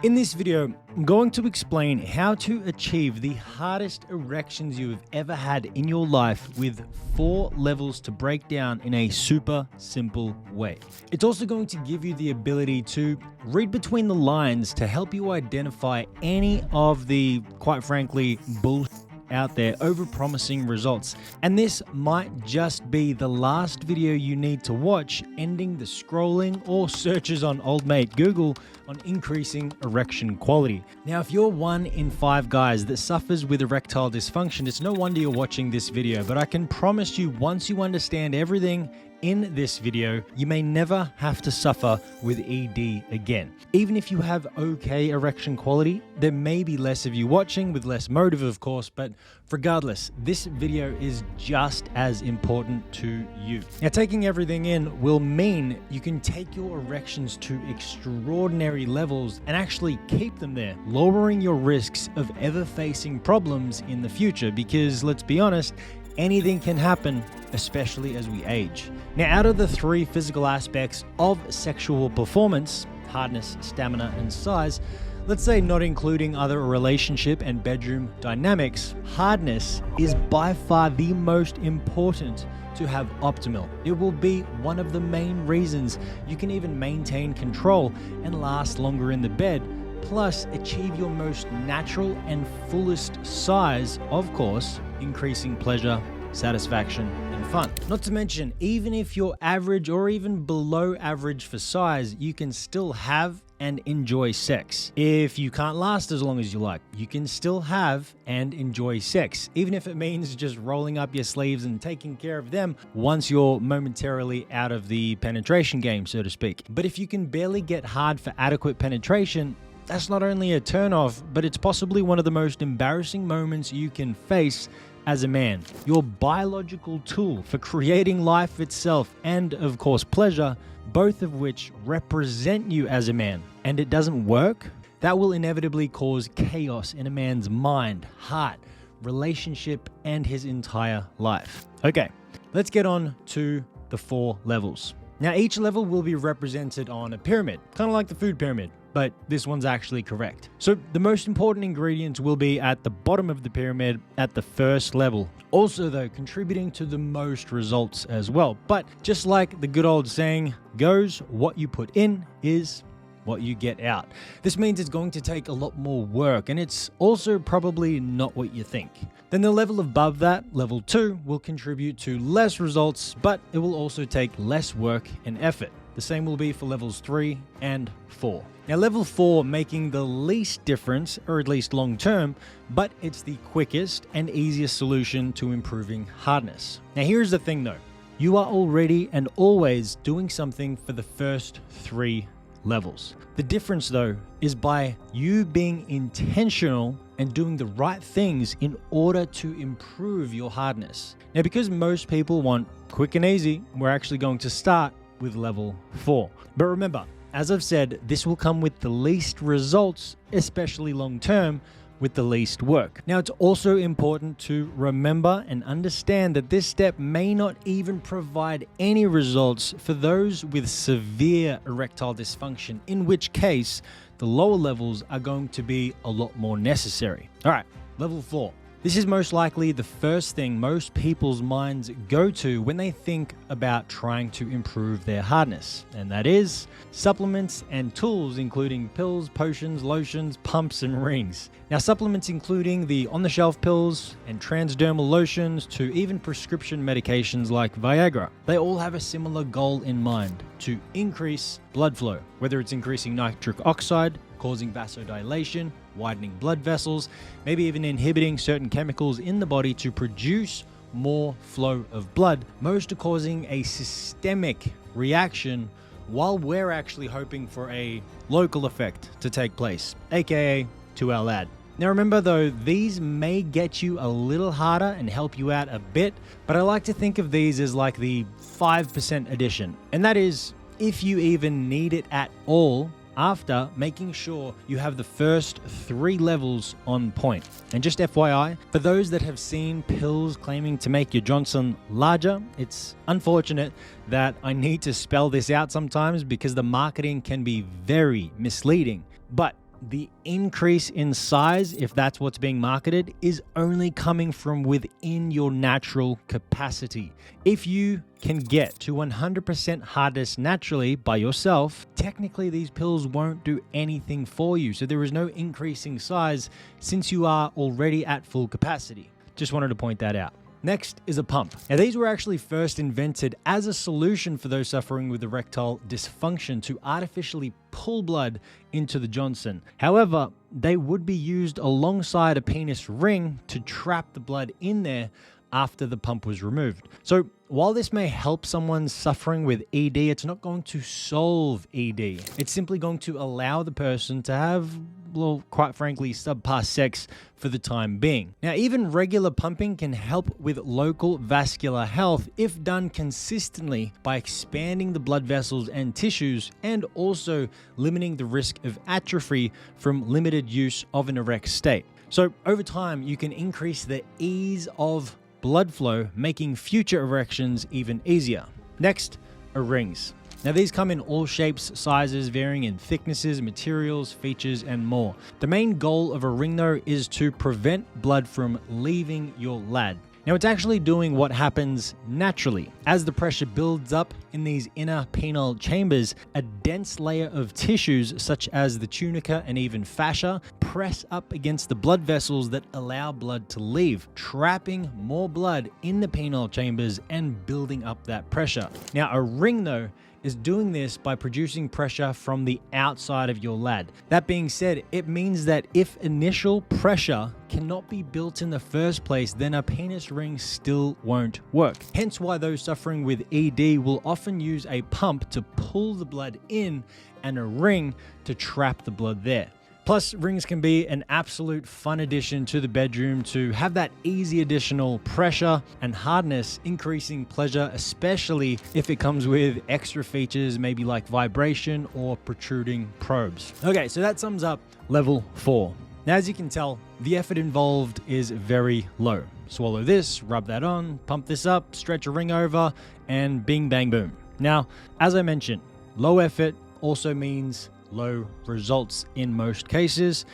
In this video, I'm going to explain how to achieve the hardest erections you have ever had in your life with 4 levels to break down in a super simple way. It's also going to give you the ability to read between the lines to help you identify any of the, quite frankly, bullshit out there overpromising results. And this might just be the last video you need to watch, ending the scrolling or searches on old mate Google on increasing erection quality. Now, if you're 1 in 5 guys that suffers with erectile dysfunction, it's no wonder you're watching this video, but I can promise you, once you understand everything in this video, you may never have to suffer with ED again. Even if you have okay erection quality, there may be less of you watching with less motive, of course, but regardless, this video is just as important to you. Now, taking everything in will mean you can take your erections to extraordinary levels and actually keep them there, lowering your risks of ever facing problems in the future, because let's be honest, anything can happen, especially as we age. Now, out of the 3 physical aspects of sexual performance, hardness, stamina, and size, let's say not including other relationship and bedroom dynamics, hardness is by far the most important to have optimal. It will be one of the main reasons you can even maintain control and last longer in the bed, plus achieve your most natural and fullest size, of course, increasing pleasure, satisfaction, and fun. Not to mention, even if you're average or even below average for size, you can still have and enjoy sex. If you can't last as long as you like, you can still have and enjoy sex, even if it means just rolling up your sleeves and taking care of them once you're momentarily out of the penetration game, so to speak. But if you can barely get hard for adequate penetration, that's not only a turn-off, but it's possibly one of the most embarrassing moments you can face as a man. Your biological tool for creating life itself and, of course, pleasure, both of which represent you as a man, and it doesn't work, that will inevitably cause chaos in a man's mind, heart, relationship, and his entire life. Okay, let's get on to the 4 levels. Now, each level will be represented on a pyramid, kind of like the food pyramid, but this one's actually correct. So the most important ingredients will be at the bottom of the pyramid at the first level. Also, though, contributing to the most results as well. But just like the good old saying goes, what you put in is what you get out. This means it's going to take a lot more work, and it's also probably not what you think. Then the level above that, level 2, will contribute to less results, but it will also take less work and effort. The same will be for levels 3 and 4. Now, level 4 making the least difference, or at least long term, but it's the quickest and easiest solution to improving hardness. Now, here's the thing though. You are already and always doing something for the first 3 levels. The difference though is by you being intentional and doing the right things in order to improve your hardness. Now, because most people want quick and easy, we're actually going to start with level 4. But remember, as I've said, this will come with the least results, especially long term, with the least work. Now, it's also important to remember and understand that this step may not even provide any results for those with severe erectile dysfunction, in which case the lower levels are going to be a lot more necessary. All right, level 4. This is most likely the first thing most people's minds go to when they think about trying to improve their hardness, and that is supplements and tools, including pills, potions, lotions, pumps, and rings. Now, supplements including the on-the-shelf pills and transdermal lotions to even prescription medications like Viagra. They all have a similar goal in mind: to increase blood flow, whether it's increasing nitric oxide, causing vasodilation, widening blood vessels, maybe even inhibiting certain chemicals in the body to produce more flow of blood. Most are causing a systemic reaction while we're actually hoping for a local effect to take place, aka 2-hour lad. Now remember though, these may get you a little harder and help you out a bit, but I like to think of these as like the 5% edition. And that is, if you even need it at all, after making sure you have the first 3 levels on point. And just FYI, for those that have seen pills claiming to make your Johnson larger, it's unfortunate that I need to spell this out sometimes because the marketing can be very misleading. But the increase in size, if that's what's being marketed, is only coming from within your natural capacity. If you can get to 100% hardness naturally by yourself, technically these pills won't do anything for you. So there is no increasing size since you are already at full capacity. Just wanted to point that out. Next is a pump. Now, these were actually first invented as a solution for those suffering with erectile dysfunction to artificially pull blood into the Johnson. However, they would be used alongside a penis ring to trap the blood in there after the pump was removed. So while this may help someone suffering with ED, it's not going to solve ED. It's simply going to allow the person to have, well, quite frankly, subpar sex for the time being. Now, even regular pumping can help with local vascular health if done consistently by expanding the blood vessels and tissues and also limiting the risk of atrophy from limited use of an erect state. So over time, you can increase the ease of blood flow, making future erections even easier. Next are rings. Now, these come in all shapes, sizes, varying in thicknesses, materials, features, and more. The main goal of a ring, though, is to prevent blood from leaving your lad. Now, it's actually doing what happens naturally. As the pressure builds up in these inner penile chambers, a dense layer of tissues, such as the tunica and even fascia, press up against the blood vessels that allow blood to leave, trapping more blood in the penile chambers and building up that pressure. Now, a ring, though, is doing this by producing pressure from the outside of your lad. That being said, it means that if initial pressure cannot be built in the first place, then a penis ring still won't work. Hence why those suffering with ED will often use a pump to pull the blood in and a ring to trap the blood there. Plus, rings can be an absolute fun addition to the bedroom to have that easy additional pressure and hardness, increasing pleasure, especially if it comes with extra features, maybe like vibration or protruding probes. Okay, so that sums up level 4. Now, as you can tell, the effort involved is very low. Swallow this, rub that on, pump this up, stretch a ring over, and bing, bang, boom. Now, as I mentioned, low effort also means low results in most cases,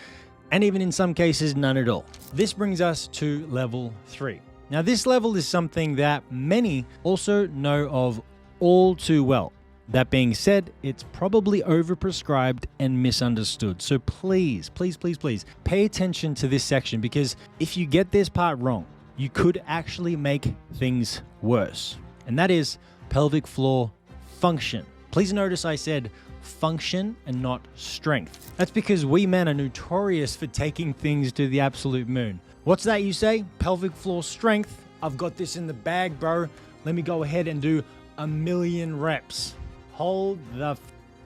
and even in some cases, none at all. This brings us to level 3. Now, this level is something that many also know of all too well. That being said, it's probably overprescribed and misunderstood. So please, please, please, please pay attention to this section, because if you get this part wrong, you could actually make things worse. And that is pelvic floor function. Please notice I said function and not strength. That's because we men are notorious for taking things to the absolute moon. What's that you say? Pelvic floor strength? I've got this in the bag, bro. Let me go ahead and do 1,000,000 reps. Hold the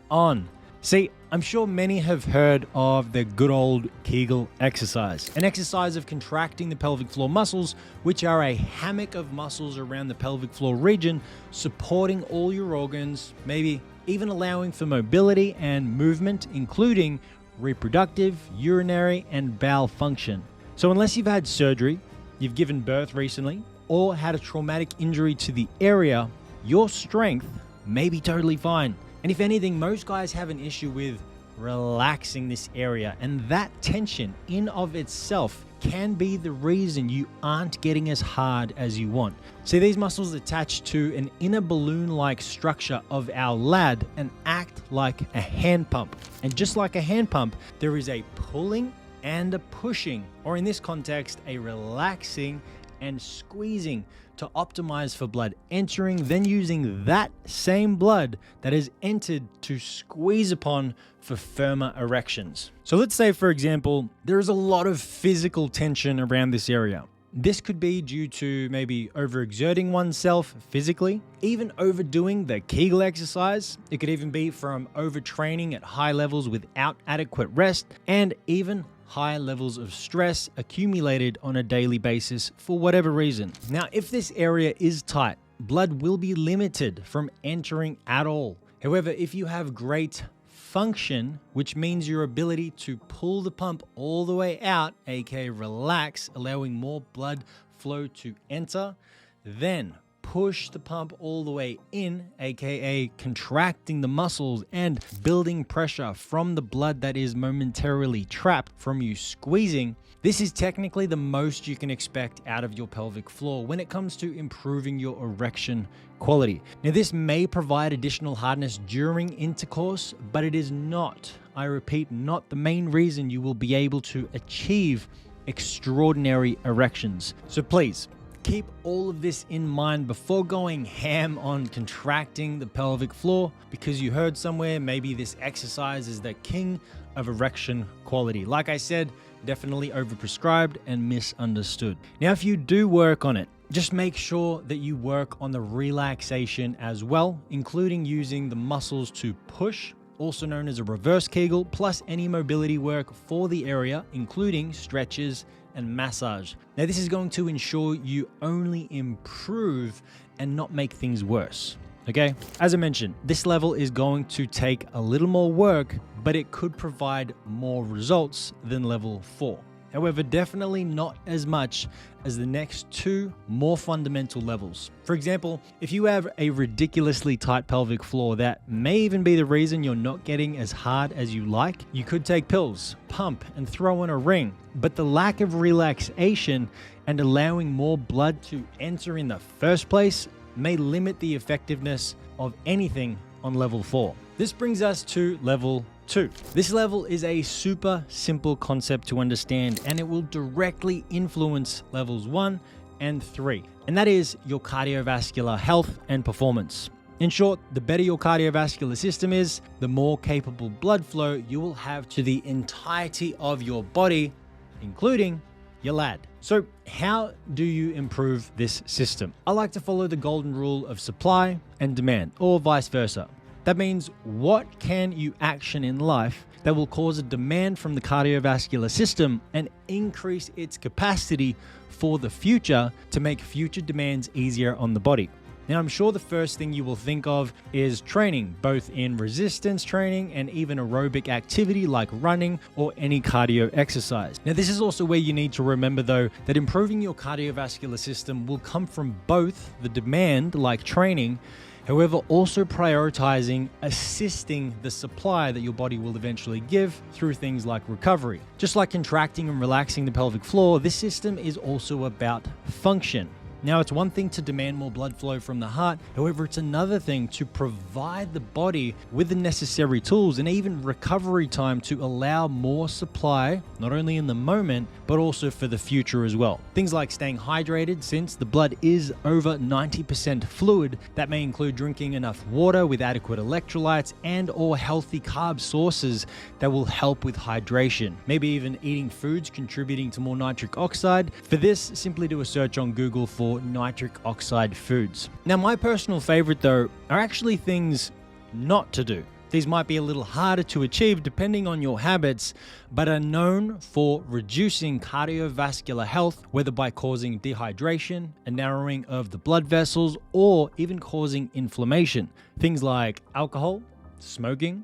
on. See, I'm sure many have heard of the good old Kegel exercise, an exercise of contracting the pelvic floor muscles, which are a hammock of muscles around the pelvic floor region, supporting all your organs, maybe even allowing for mobility and movement, including reproductive, urinary, and bowel function. So unless you've had surgery, you've given birth recently, or had a traumatic injury to the area, your strength may be totally fine. And if anything, most guys have an issue with relaxing this area, and that tension in of itself can be the reason you aren't getting as hard as you want. See, these muscles attach to an inner balloon-like structure of our lad and act like a hand pump. And just like a hand pump, there is a pulling and a pushing, or in this context, a relaxing and squeezing to optimize for blood entering, then using that same blood that is entered to squeeze upon for firmer erections. So let's say, for example, there is a lot of physical tension around this area. This could be due to maybe overexerting oneself physically, even overdoing the Kegel exercise. It could even be from overtraining at high levels without adequate rest, and even high levels of stress accumulated on a daily basis for whatever reason. Now, if this area is tight, blood will be limited from entering at all. However, if you have great function, which means your ability to pull the pump all the way out, aka relax, allowing more blood flow to enter, then push the pump all the way in, aka contracting the muscles and building pressure from the blood that is momentarily trapped from you squeezing, this is technically the most you can expect out of your pelvic floor when it comes to improving your erection quality. Now, this may provide additional hardness during intercourse, but it is not, I repeat, not the main reason you will be able to achieve extraordinary erections. So please, keep all of this in mind before going ham on contracting the pelvic floor, because you heard somewhere maybe this exercise is the king of erection quality. Like I said, definitely overprescribed and misunderstood. Now, if you do work on it, just make sure that you work on the relaxation as well, including using the muscles to push, also known as a reverse Kegel, plus any mobility work for the area, including stretches and massage. Now, this is going to ensure you only improve and not make things worse. Okay, as I mentioned, this level is going to take a little more work, but it could provide more results than level 4. However, definitely not as much as the next two more fundamental levels. For example, if you have a ridiculously tight pelvic floor that may even be the reason you're not getting as hard as you like, you could take pills, pump, and throw in a ring. But the lack of relaxation and allowing more blood to enter in the first place may limit the effectiveness of anything on level 4. This brings us to level 2. This level is a super simple concept to understand, and it will directly influence levels 1 and 3, and that is your cardiovascular health and performance. In short, the better your cardiovascular system is, the more capable blood flow you will have to the entirety of your body, including your lad. So how do you improve this system? I like to follow the golden rule of supply and demand, or vice versa. That means, what can you action in life that will cause a demand from the cardiovascular system and increase its capacity for the future to make future demands easier on the body? Now, I'm sure the first thing you will think of is training, both in resistance training and even aerobic activity like running or any cardio exercise. Now, this is also where you need to remember, though, that improving your cardiovascular system will come from both the demand, like training, however, also prioritizing assisting the supply that your body will eventually give through things like recovery. Just like contracting and relaxing the pelvic floor, this system is also about function. Now, it's one thing to demand more blood flow from the heart. However, it's another thing to provide the body with the necessary tools and even recovery time to allow more supply, not only in the moment, but also for the future as well. Things like staying hydrated, since the blood is over 90% fluid. That may include drinking enough water with adequate electrolytes and or healthy carb sources that will help with hydration. Maybe even eating foods contributing to more nitric oxide. For this, simply do a search on Google for nitric oxide foods. Now, my personal favorite, though, are actually things not to do. These might be a little harder to achieve depending on your habits, but are known for reducing cardiovascular health, whether by causing dehydration, a narrowing of the blood vessels, or even causing inflammation. Things like alcohol, smoking,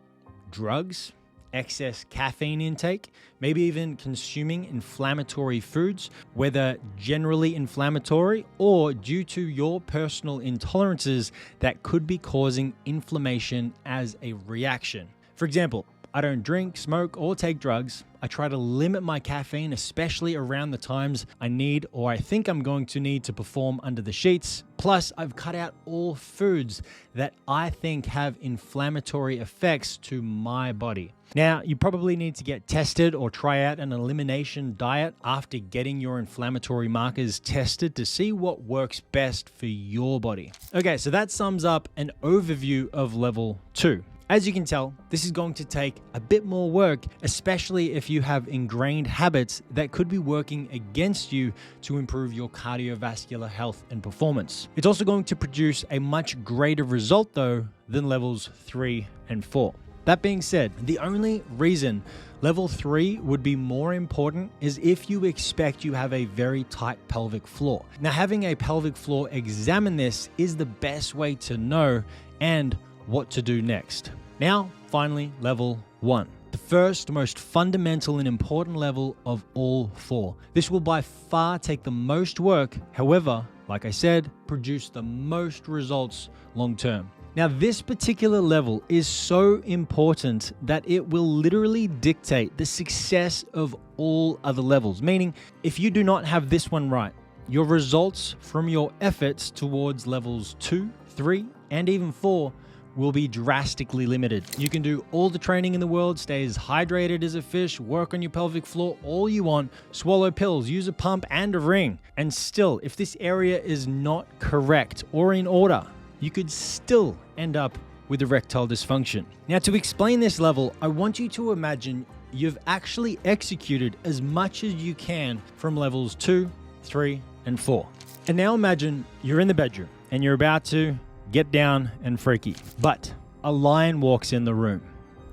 drugs, excess caffeine intake, maybe even consuming inflammatory foods, whether generally inflammatory or due to your personal intolerances that could be causing inflammation as a reaction. For example, I don't drink, smoke, or take drugs. I try to limit my caffeine, especially around the times I need or I think I'm going to need to perform under the sheets. Plus, I've cut out all foods that I think have inflammatory effects to my body. Now, you probably need to get tested or try out an elimination diet after getting your inflammatory markers tested to see what works best for your body. Okay, so that sums up an overview of level 2. As you can tell, this is going to take a bit more work, especially if you have ingrained habits that could be working against you to improve your cardiovascular health and performance. It's also going to produce a much greater result, though, than levels 3 and 4. That being said, the only reason level 3 would be more important is if you expect you have a very tight pelvic floor. Now, having a pelvic floor examine this is the best way to know and what to do next. Now, finally, level 1. the first, most fundamental and important level of all four. This will by far take the most work, however, like I said, produce the most results long term. Now, this particular level is so important that it will literally dictate the success of all other levels, meaning if you do not have this one right, your results from your efforts towards levels 2, 3, and even 4 will be drastically limited. You can do all the training in the world, stay as hydrated as a fish, work on your pelvic floor all you want, swallow pills, use a pump and a ring, and still, if this area is not correct or in order, you could still end up with erectile dysfunction. Now, to explain this level, I want you to imagine you've actually executed as much as you can from levels 2, 3, and 4. And now imagine you're in the bedroom and you're about to get down and freaky, but a lion walks in the room.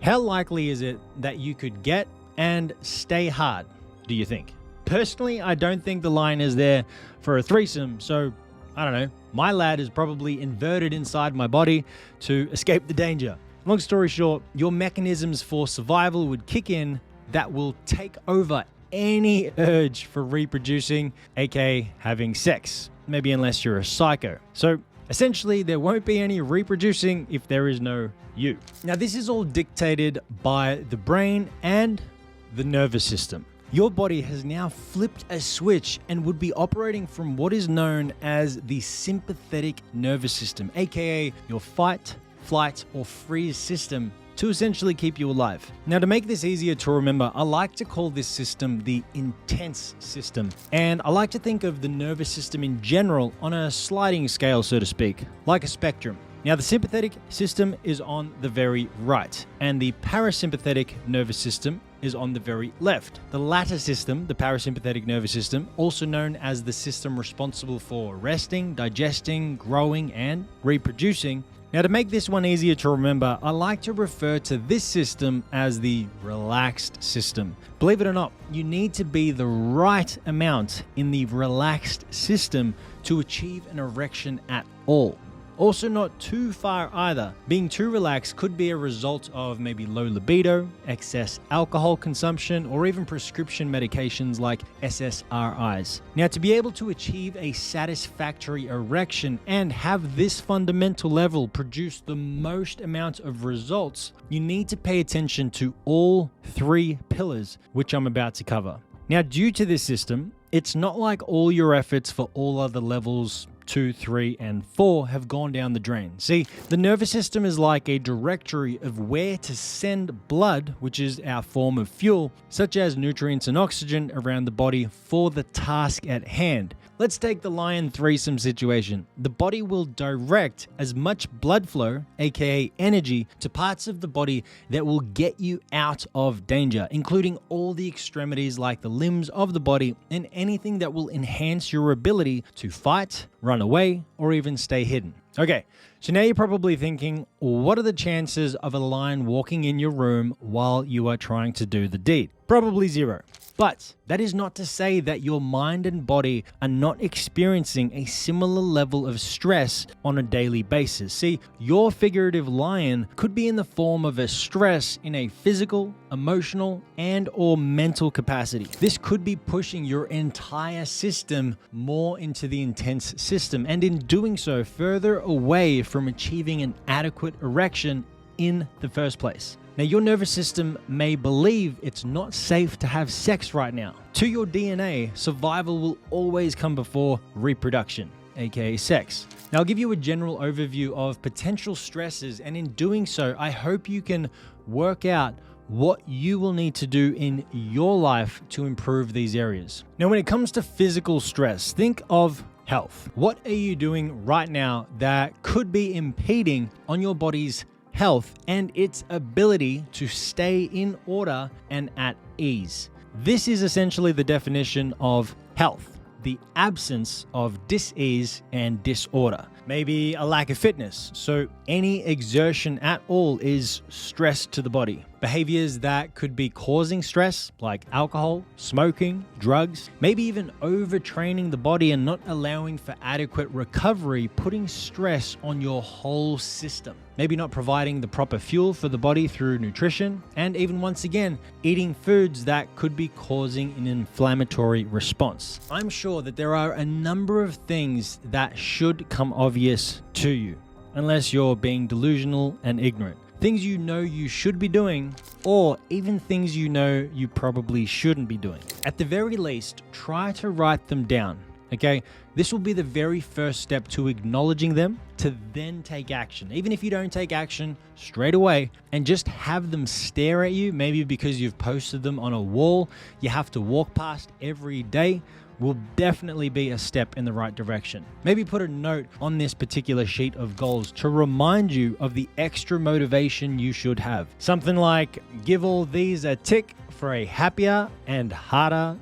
How likely is it that you could get and stay hard, do you think? Personally, I don't think the lion is there for a threesome, so I don't know. My lad is probably inverted inside my body to escape the danger. Long story short, your mechanisms for survival would kick in that will take over any urge for reproducing, aka having sex. Maybe unless you're a psycho. So essentially, there won't be any reproducing if there is no you. Now, this is all dictated by the brain and the nervous system. Your body has now flipped a switch and would be operating from what is known as the sympathetic nervous system, aka your fight, flight, or freeze system, to essentially keep you alive. Now, to make this easier to remember, I like to call this system the intense system. And I like to think of the nervous system in general on a sliding scale, so to speak, like a spectrum. Now, the sympathetic system is on the very right, and the parasympathetic nervous system is on the very left. The latter system, the parasympathetic nervous system, also known as the system responsible for resting, digesting, growing, and reproducing. Now, to make this one easier to remember, I like to refer to this system as the relaxed system. Believe it or not, you need to be the right amount in the relaxed system to achieve an erection at all. Also not too far either. Being too relaxed could be a result of maybe low libido, excess alcohol consumption, or even prescription medications like SSRIs. Now, to be able to achieve a satisfactory erection and have this fundamental level produce the most amount of results, you need to pay attention to all three pillars, which I'm about to cover. Now, due to this system, it's not like all your efforts for all other levels 2, 3, and 4 have gone down the drain. See, the nervous system is like a directory of where to send blood, which is our form of fuel, such as nutrients and oxygen around the body for the task at hand. Let's take the lion threesome situation. The body will direct as much blood flow, aka energy, to parts of the body that will get you out of danger, including all the extremities like the limbs of the body and anything that will enhance your ability to fight, run away, or even stay hidden. Okay, so now you're probably thinking, what are the chances of a lion walking in your room while you are trying to do the deed? Probably zero. But that is not to say that your mind and body are not experiencing a similar level of stress on a daily basis. See, your figurative lion could be in the form of a stress in a physical, emotional, and or mental capacity. This could be pushing your entire system more into the intense system, and in doing so, further away from achieving an adequate erection in the first place. Now, your nervous system may believe it's not safe to have sex right now. To your DNA, survival will always come before reproduction, aka sex. Now, I'll give you a general overview of potential stresses, and in doing so, I hope you can work out what you will need to do in your life to improve these areas. Now, when it comes to physical stress, think of health. What are you doing right now that could be impeding on your body's health and its ability to stay in order and at ease? This is essentially the definition of health: the absence of dis-ease and disorder. Maybe a lack of fitness, so any exertion at all is stress to the body. Behaviors that could be causing stress, like alcohol, smoking, drugs, maybe even overtraining the body and not allowing for adequate recovery, putting stress on your whole system. maybe not providing the proper fuel for the body through nutrition, and even once again, eating foods that could be causing an inflammatory response. I'm sure that there are a number of things that should come obvious to you, unless you're being delusional and ignorant. Things you know you should be doing, or even things you know you probably shouldn't be doing. At the very least, try to write them down, okay? This will be the very first step to acknowledging them, to then take action. Even if you don't take action straight away, and just have them stare at you, maybe because you've posted them on a wall you have to walk past every day, will definitely be a step in the right direction. Maybe put a note on this particular sheet of goals to remind you of the extra motivation you should have. Something like, give all these a tick for a happier and harder.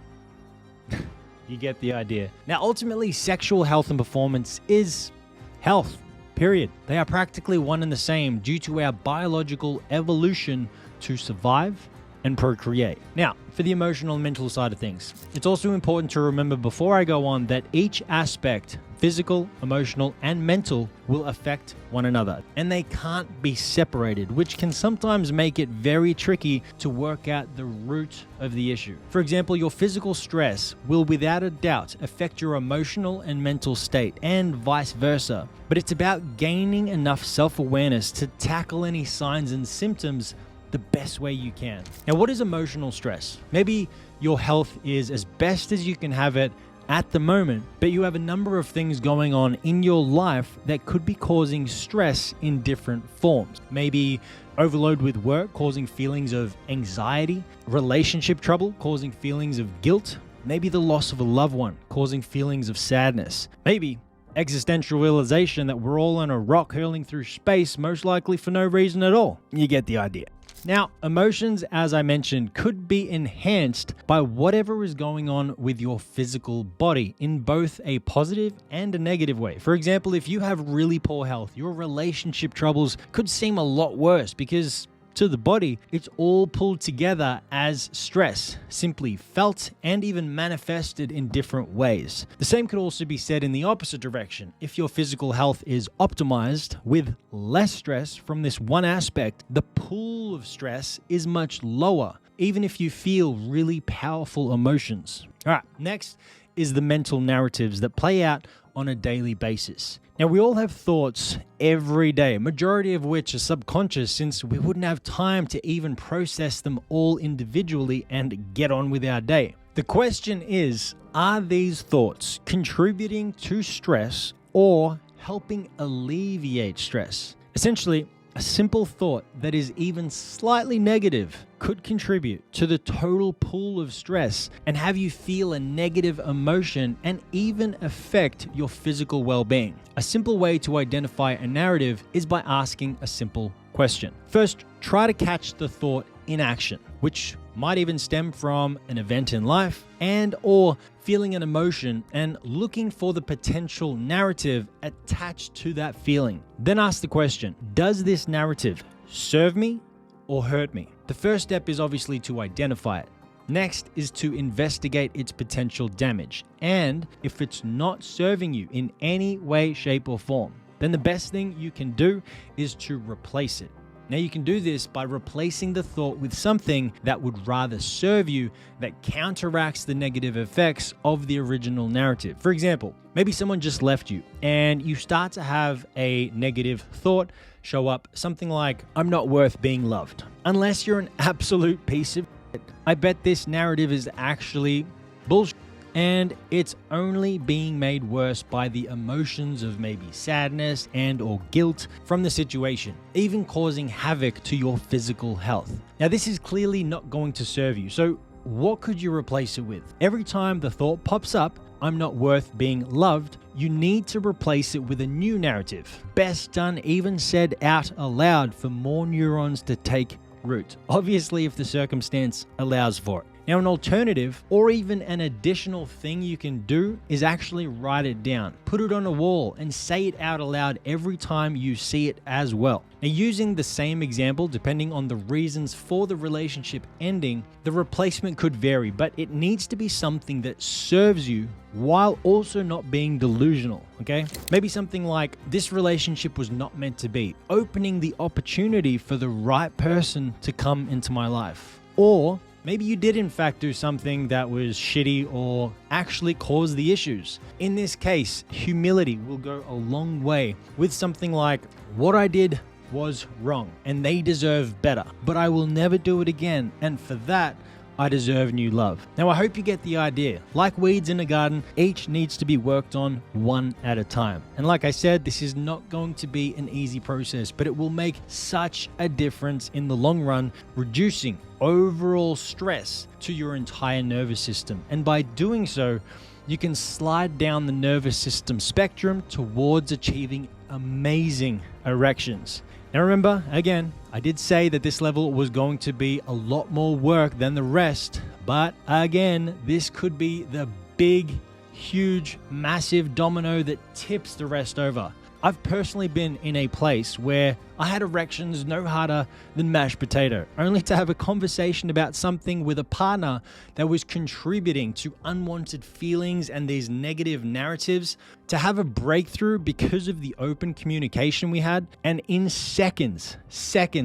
You get the idea. Now, ultimately, sexual health and performance is health, period. They are practically one and the same due to our biological evolution to survive and procreate. Now, for the emotional and mental side of things, it's also important to remember before I go on that each aspect, physical, emotional, and mental, will affect one another, and they can't be separated, which can sometimes make it very tricky to work out the root of the issue. For example, your physical stress will without a doubt affect your emotional and mental state, and vice versa. But it's about gaining enough self-awareness to tackle any signs and symptoms the best way you can. Now, what is emotional stress? Maybe your health is as best as you can have it at the moment, but you have a number of things going on in your life that could be causing stress in different forms. Maybe overload with work causing feelings of anxiety, relationship trouble causing feelings of guilt, maybe the loss of a loved one causing feelings of sadness, maybe existential realization that we're all on a rock hurling through space, most likely for no reason at all. You get the idea. Now, emotions, as I mentioned, could be enhanced by whatever is going on with your physical body in both a positive and a negative way. For example, if you have really poor health, your relationship troubles could seem a lot worse because to the body, it's all pulled together as stress, simply felt and even manifested in different ways. The same could also be said in the opposite direction. If your physical health is optimized with less stress from this one aspect, the pool of stress is much lower, even if you feel really powerful emotions. All right, next is the mental narratives that play out on a daily basis. Now, we all have thoughts every day, majority of which are subconscious since we wouldn't have time to even process them all individually and get on with our day. The question is, are these thoughts contributing to stress or helping alleviate stress? Essentially, a simple thought that is even slightly negative could contribute to the total pool of stress and have you feel a negative emotion and even affect your physical well-being. A simple way to identify a narrative is by asking a simple question. First, try to catch the thought in action, which might even stem from an event in life and or feeling an emotion and looking for the potential narrative attached to that feeling. Then ask the question, does this narrative serve me or hurt me? The first step is obviously to identify it. Next is to investigate its potential damage. And if it's not serving you in any way, shape, or form, then the best thing you can do is to replace it. Now, you can do this by replacing the thought with something that would rather serve you, that counteracts the negative effects of the original narrative. For example, maybe someone just left you and you start to have a negative thought show up, something like, I'm not worth being loved. Unless you're an absolute piece of shit, I bet this narrative is actually bullshit. And it's only being made worse by the emotions of maybe sadness and or guilt from the situation, even causing havoc to your physical health. Now, this is clearly not going to serve you. So what could you replace it with? Every time the thought pops up, I'm not worth being loved, you need to replace it with a new narrative. Best done even said out aloud for more neurons to take root. Obviously, if the circumstance allows for it. Now, an alternative or even an additional thing you can do is actually write it down, put it on a wall, and say it out aloud every time you see it as well. Now, using the same example, depending on the reasons for the relationship ending, the replacement could vary, but it needs to be something that serves you while also not being delusional, okay? Maybe something like, this relationship was not meant to be, opening the opportunity for the right person to come into my life. Or maybe you did in fact do something that was shitty or actually caused the issues. In this case, humility will go a long way with something like, what I did was wrong and they deserve better, but I will never do it again, and for that, I deserve new love. Now, I hope you get the idea. Like weeds in a garden, each needs to be worked on one at a time. And like I said, this is not going to be an easy process, but it will make such a difference in the long run, reducing overall stress to your entire nervous system. And by doing so, you can slide down the nervous system spectrum towards achieving amazing erections. Now remember, again, I did say that this level was going to be a lot more work than the rest, but again, this could be the big, huge, massive domino that tips the rest over. I've personally been in a place where I had erections no harder than mashed potato, only to have a conversation about something with a partner that was contributing to unwanted feelings and these negative narratives, to have a breakthrough because of the open communication we had. And in seconds,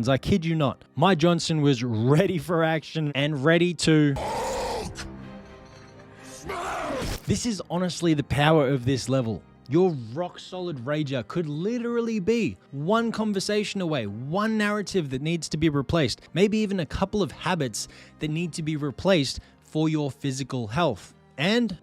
I kid you not, my Johnson was ready for action and ready to... This is honestly the power of this level. Your rock solid rager could literally be one conversation away, one narrative that needs to be replaced, maybe even a couple of habits that need to be replaced for your physical health. And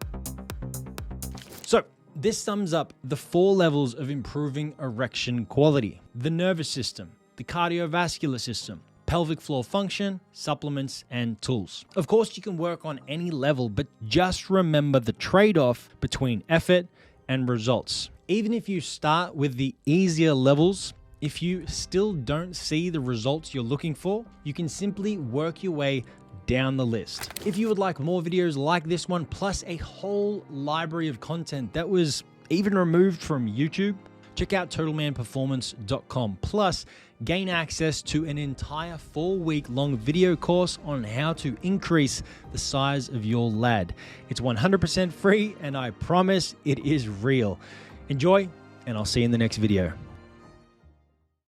so this sums up the 4 levels of improving erection quality: the nervous system, the cardiovascular system, pelvic floor function, supplements, and tools. Of course, you can work on any level, but just remember the trade-off between effort and results. Even if you start with the easier levels, if you still don't see the results you're looking for, you can simply work your way down the list. If you would like more videos like this one, plus a whole library of content that was even removed from YouTube, check out totalmanperformance.com. Plus, gain access to an entire 4-week-long video course on how to increase the size of your lad. It's 100% free, and I promise it is real. Enjoy, and I'll see you in the next video.